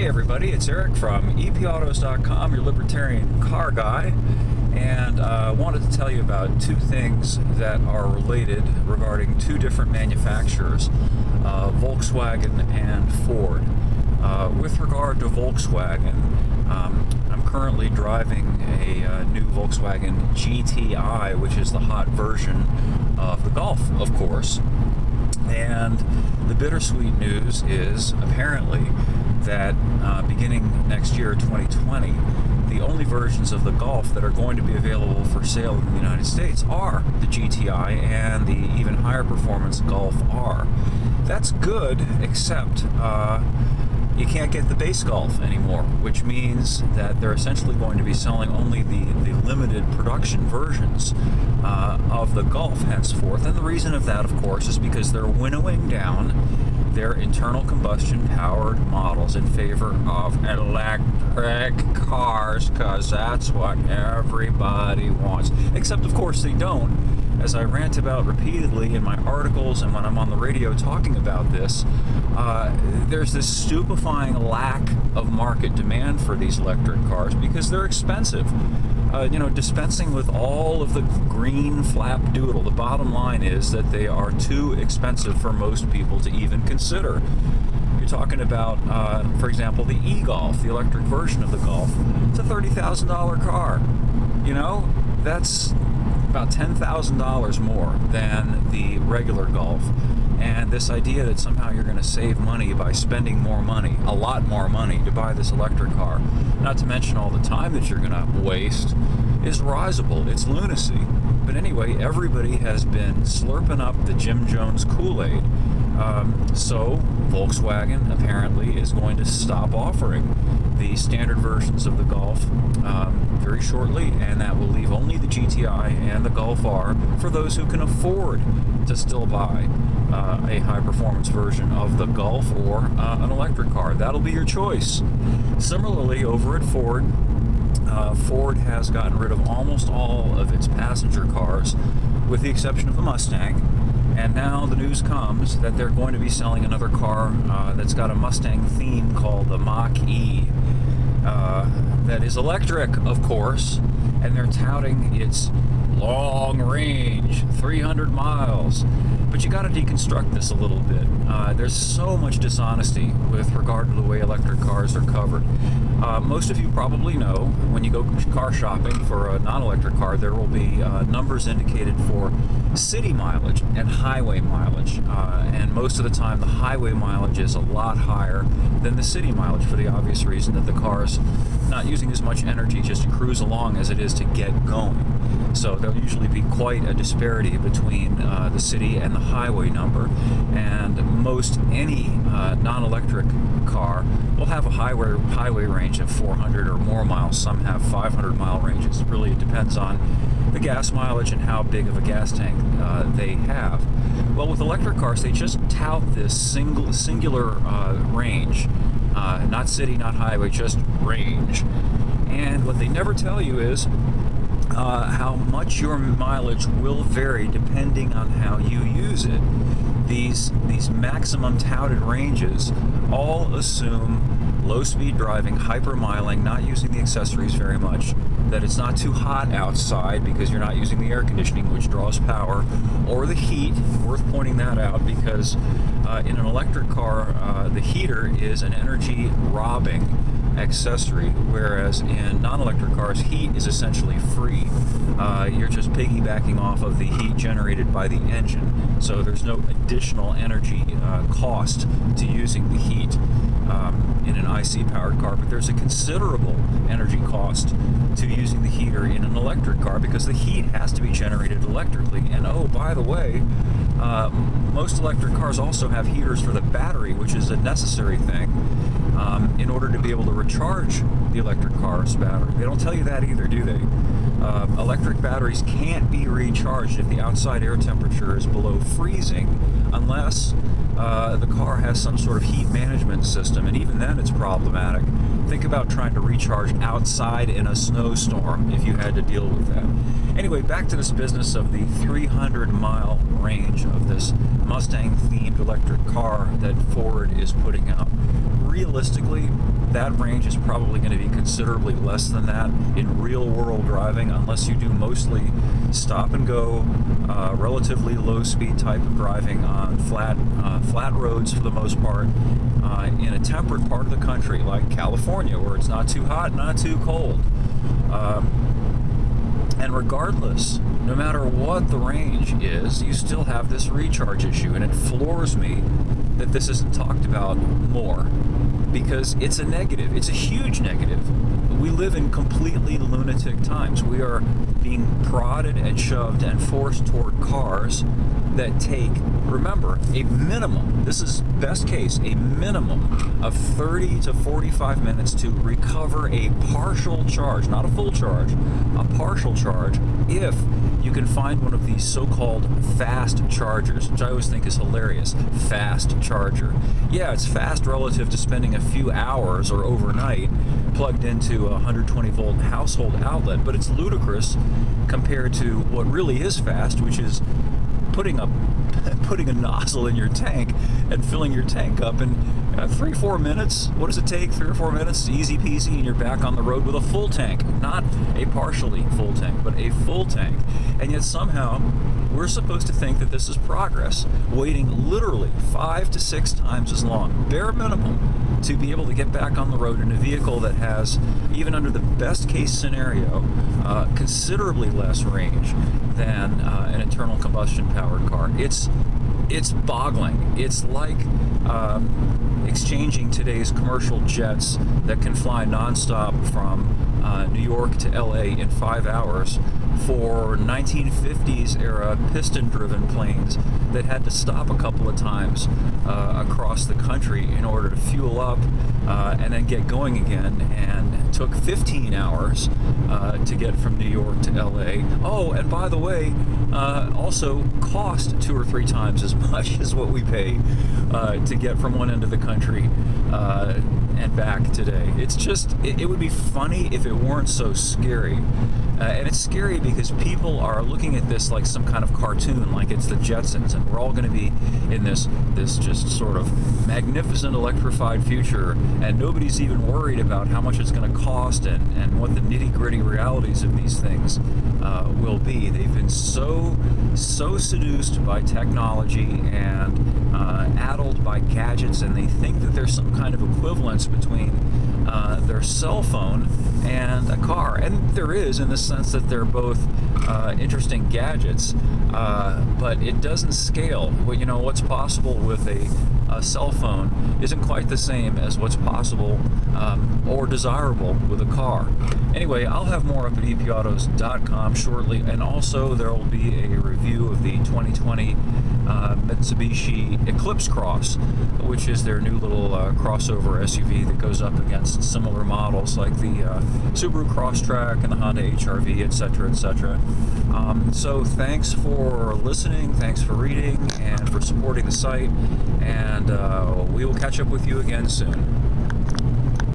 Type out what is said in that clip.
Hey everybody, it's Eric from EPAutos.com, your libertarian car guy, and I wanted to tell you about two things that are related regarding two different manufacturers, Volkswagen and Ford. With regard to Volkswagen, I'm currently driving a new Volkswagen GTI, which is the hot version of the Golf, of course. And the bittersweet news is apparently that beginning next year, 2020, the only versions of the Golf that are going to be available for sale in the United States are the GTI and the even higher performance Golf R. That's good, except you can't get the base Golf anymore, which means that they're essentially going to be selling only the limited production versions of the Golf henceforth. And the reason of that, of course, is because they're winnowing down their internal combustion powered models in favor of electric cars, because that's what everybody wants. Except, of course, they don't. As I rant about repeatedly in my articles and when I'm on the radio talking about this, there's this stupefying lack of market demand for these electric cars because they're expensive. Dispensing with all of the green flap doodle, the bottom line is that they are too expensive for most people to even consider. You're talking about, for example, the e-Golf, the electric version of the Golf. It's a $30,000 car. That's about $10,000 more than the regular Golf. And this idea that somehow you're going to save money by spending more money, a lot more money, to buy this electric car, not to mention all the time that you're going to waste, is risible. It's lunacy. But anyway, everybody has been slurping up the Jim Jones Kool-Aid. So Volkswagen apparently is going to stop offering the standard versions of the Golf very shortly, and that will leave only the GTI and the Golf R for those who can afford to still buy a high-performance version of the Golf or an electric car. That'll be your choice. Similarly, over at Ford, Ford has gotten rid of almost all of its passenger cars, with the exception of the Mustang. And now the news comes that they're going to be selling another car that's got a Mustang theme called the Mach-E. That is electric, of course, and they're touting its long range, 300 miles. But you got to deconstruct this a little bit. There's so much dishonesty with regard to the way electric cars are covered. Most of you probably know when you go car shopping for a non-electric car, there will be numbers indicated for city mileage and highway mileage. And most of the time, the highway mileage is a lot higher than the city mileage, for the obvious reason that the car's not using as much energy just to cruise along as it is to get going. So there'll usually be quite a disparity between the city and the highway number, and most any non-electric car will have a highway range of 400 or more miles. Some have 500-mile ranges. Really, it depends on the gas mileage and how big of a gas tank they have. Well, with electric cars, they just tout this singular range, not city, not highway, just range. And what they never tell you is how much your mileage will vary depending on how you use it. These maximum touted ranges all assume low-speed driving, hypermiling, not using the accessories very much, that it's not too hot outside because you're not using the air conditioning, which draws power, or the heat. Worth pointing that out because in an electric car, the heater is an energy-robbing accessory, whereas in non-electric cars, heat is essentially free. You're just piggybacking off of the heat generated by the engine, so there's no additional energy cost to using the heat in an IC-powered car, but there's a considerable energy cost to using the heater in an electric car because the heat has to be generated electrically. And oh, by the way, most electric cars also have heaters for the battery, which is a necessary thing in order to be able to recharge the electric car's battery. They don't tell you that either, do they? Electric batteries can't be recharged if the outside air temperature is below freezing unless the car has some sort of heat management system, and even then it's problematic. Think about trying to recharge outside in a snowstorm if you had to deal with that. Anyway, back to this business of the 300-mile range of this Mustang-themed electric car that Ford is putting out. realistically, that range is probably going to be considerably less than that in real world driving, unless you do mostly stop and go, relatively low speed type of driving on flat roads for the most part, in a temperate part of the country like California, where it's not too hot, not too cold. And regardless, no matter what the range is, you still have this recharge issue, and it floors me that this isn't talked about more, because it's a negative. It's a huge negative. We live in completely lunatic times. We are being prodded and shoved and forced toward cars that take, remember, a minimum, this is best case, a minimum of 30 to 45 minutes to recover a partial charge, not a full charge, a partial charge, if you can find one of these so-called fast chargers, which I always think is hilarious. Fast charger. Yeah, it's fast relative to spending a few hours or overnight plugged into a 120 volt household outlet, but it's ludicrous compared to what really is fast, which is putting a nozzle in your tank and filling your tank up in 3-4 minutes. What does it take? 3 or 4 minutes, easy peasy, and you're back on the road with a full tank. Not a partially full tank, but a full tank. And yet somehow we're supposed to think that this is progress, waiting literally 5 to 6 times as long, bare minimum, to be able to get back on the road in a vehicle that has, even under the best case scenario, considerably less range than an internal combustion powered car. It's boggling. It's like exchanging today's commercial jets that can fly nonstop from New York to LA in 5 hours for 1950s era piston-driven planes that had to stop a couple of times across the country in order to fuel up and then get going again, and took 15 hours to get from New York to LA. Oh, and by the way, also cost 2 or 3 times as much as what we pay to get from one end of the country and back today. It's just, it would be funny if it weren't so scary. And it's scary because people are looking at this like some kind of cartoon, like it's the Jetsons, and we're all going to be in this just sort of magnificent electrified future, and nobody's even worried about how much it's going to cost and what the nitty-gritty realities of these things will be. They've been so seduced by technology and addled by gadgets, and they think that there's some kind of equivalence between their cell phone and a car. And there is, in the sense that they're both interesting gadgets, but it doesn't scale. What's possible with a cell phone isn't quite the same as what's possible or desirable with a car. Anyway, I'll have more up at epautos.com shortly, and also there will be a review of the 2020 Mitsubishi Eclipse Cross, which is their new little crossover SUV that goes up against similar models like the Subaru Crosstrek and the Honda HR-V, etc., etc. So thanks for listening, thanks for reading, and for supporting the site, and we will catch up with you again soon.